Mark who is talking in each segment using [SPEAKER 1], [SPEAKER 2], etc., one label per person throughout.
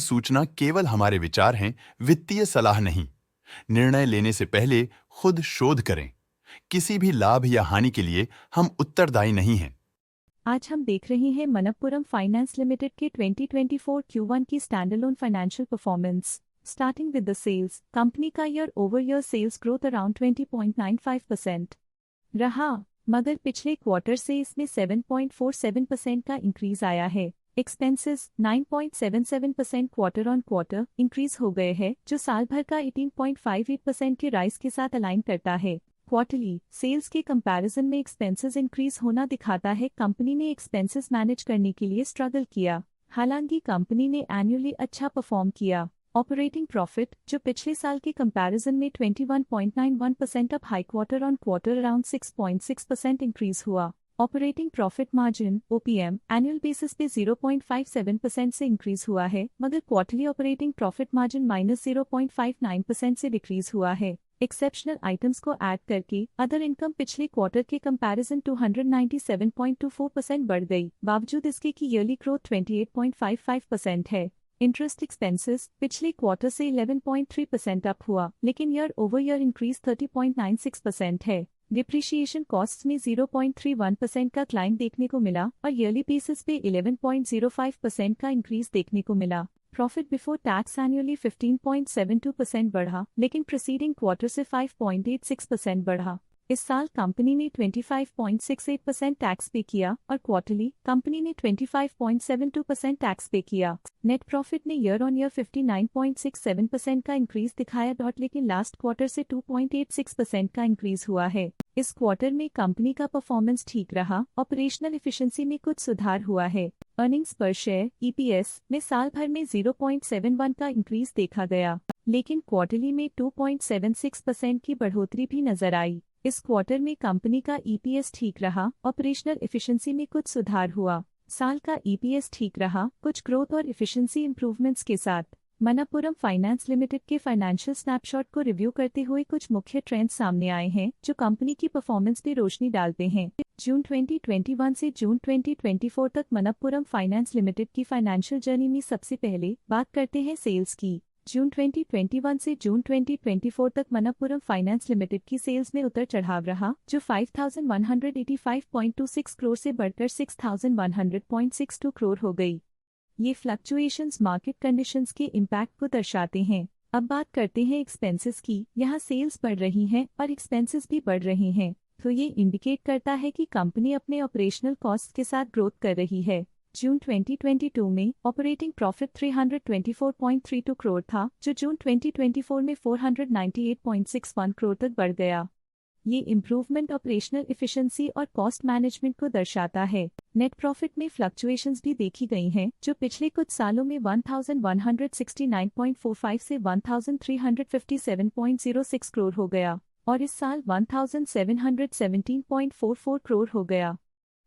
[SPEAKER 1] सूचना केवल हमारे विचार हैं, वित्तीय सलाह नहीं। निर्णय लेने से पहले खुद शोध करें। किसी भी लाभ या हानि के लिए हम उत्तरदायी नहीं हैं।
[SPEAKER 2] आज हम देख रहे हैं मनप्पुरम फाइनेंस लिमिटेड के 2024 Q1 की standalone financial performance. Starting with the sales, company का year over year sales growth around 20.95% रहा, मगर पिछले क्वार्टर से इसमें 7.47% का इंक्रीज आया है। Expenses 9.77% quarter on quarter increase हो गए हैं, जो साल भर का 18.58% के राइज के साथ अलाइन करता है। क्वार्टरली सेल्स के कंपैरिजन में एक्सपेंसेस इंक्रीज होना दिखाता है कंपनी ने एक्सपेंसेस मैनेज करने के लिए स्ट्रगल किया। हालांकि कंपनी ने एनुअली अच्छा परफॉर्म किया। ऑपरेटिंग प्रॉफिट, जो पिछले साल के कंपैरिजन में 21.91% up high quarter on quarter around 6.6% increase हुआ। Operating profit margin OPM annual basis पे 0.57% से इंक्रीज हुआ है, मगर क्वार्टरली ऑपरेटिंग प्रॉफिट मार्जिन -0.59% से डिक्रीज हुआ है। एक्सेप्शनल आइटम्स को ऐड करके अदर इनकम पिछले क्वार्टर के कंपैरिजन 297.24% बढ़ गई, बावजूद इसके कि ईयरली ग्रोथ 28.55% है। इंटरेस्ट एक्सपेंसेस पिछले क्वार्टर से 11.3% अप हुआ, लेकिन ईयर ओवर ईयर इंक्रीज 30.96% है। डिप्रिशिएशन कॉस्ट्स में 0.31% का क्लाइम देखने को मिला और ईयरली बेसिस पे 11.05% का इंक्रीज देखने को मिला। प्रॉफिट बिफोर टैक्स एनुअली 15.72% बढ़ा, लेकिन प्रीसीडिंग क्वार्टर से 5.86% बढ़ा। इस साल कंपनी ने 25.68% टैक्स पे किया और क्वार्टरली कंपनी ने 25.72% टैक्स पे किया। नेट प्रॉफिट ने ईयर ऑन ईयर 59.67% का इंक्रीज दिखाया, लेकिन लास्ट क्वार्टर से 2.86% का इंक्रीज हुआ है। इस क्वार्टर में कंपनी का परफॉर्मेंस ठीक रहा, ऑपरेशनल एफिशिएंसी में कुछ सुधार हुआ है। अर्निंग्स पर शेयर EPS में साल भर में 0.71 का इंक्रीज देखा गया, लेकिन क्वार्टरली में 2.76% की बढ़ोतरी भी नजर आई। इस क्वार्टर में कंपनी का EPS ठीक रहा, ऑपरेशनल एफिशिएंसी में कुछ सुधार हुआ। साल का EPS ठीक रहा, कुछ ग्रोथ और एफिशिएंसी इंप्रूवमेंट्स के साथ। मनप्पुरम फाइनेंस लिमिटेड के फाइनेंशियल स्नैपशॉट को रिव्यू करते हुए कुछ मुख्य ट्रेंड्स सामने आए हैं, जो कंपनी की परफॉर्मेंस पे रोशनी डालते हैं। जून 2021 से जून 2024 तक मनप्पुरम फाइनेंस लिमिटेड की फाइनेंशियल जर्नी में सबसे पहले बात करते हैं सेल्स की। जून 2021 से जून 2024 तक मनप्पुरम फाइनेंस लिमिटेड की सेल्स में उतर चढ़ाव रहा, जो 5185.26 करोड़ से बढ़कर 6100.62 करोड़ हो गई। ये फ्लक्चुएशंस मार्केट कंडीशंस के इम्पैक्ट को दर्शाते हैं। अब बात करते हैं एक्सपेंसेस की। यहाँ सेल्स बढ़ रही हैं और एक्सपेंसेस भी बढ़ रहे हैं, तो ये इंडिकेट करता है कि कंपनी अपने ऑपरेशनल कॉस्ट के साथ ग्रोथ कर रही है। जून 2022 में ऑपरेटिंग प्रॉफिट 324.32 करोड़ था, जो जून 2024 में 498.61 करोड़ तक बढ़ गया। ये इम्प्रूवमेंट ऑपरेशनल एफिशिएंसी और कॉस्ट मैनेजमेंट को दर्शाता है। नेट प्रॉफिट में फ्लक्चुएशंस भी देखी गई हैं, जो पिछले कुछ सालों में 1169.45 से 1357.06 करोड़ हो गया और इस साल 1717.44 करोड़ हो गया।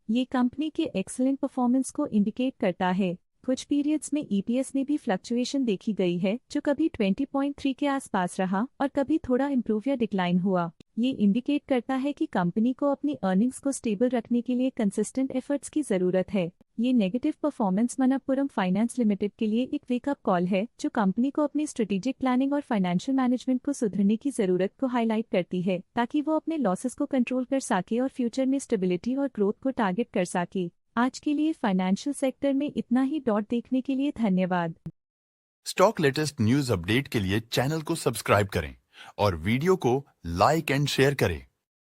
[SPEAKER 2] ये कंपनी के एक्सीलेंट परफॉर्मेंस को इंडिकेट करता है। कुछ पीरियड्स में EPS में भी फ्लक्चुएशन देखी गई है, जो कभी 20.3 के आसपास रहा और कभी थोड़ा इम्प्रूव या डिक्लाइन हुआ। ये इंडिकेट करता है कि कंपनी को अपनी अर्निंग्स को स्टेबल रखने के लिए कंसिस्टेंट एफर्ट्स की जरूरत है। ये negative performance Manappuram finance limited के लिए एक वेकअप कॉल है, जो कंपनी को अपनी स्ट्रेटेजिक प्लानिंग और फाइनेंशियल मैनेजमेंट को सुधरने की जरूरत को हाईलाइट करती है, ताकि वो अपने लॉसेस को कंट्रोल कर सके और फ्यूचर में स्टेबिलिटी और ग्रोथ को टारगेट कर सके। आज के लिए फाइनेंशियल सेक्टर में इतना ही। देखने के लिए धन्यवाद।
[SPEAKER 1] स्टॉक लेटेस्ट न्यूज अपडेट के लिए चैनल को सब्सक्राइब करें और वीडियो को लाइक एंड शेयर करें।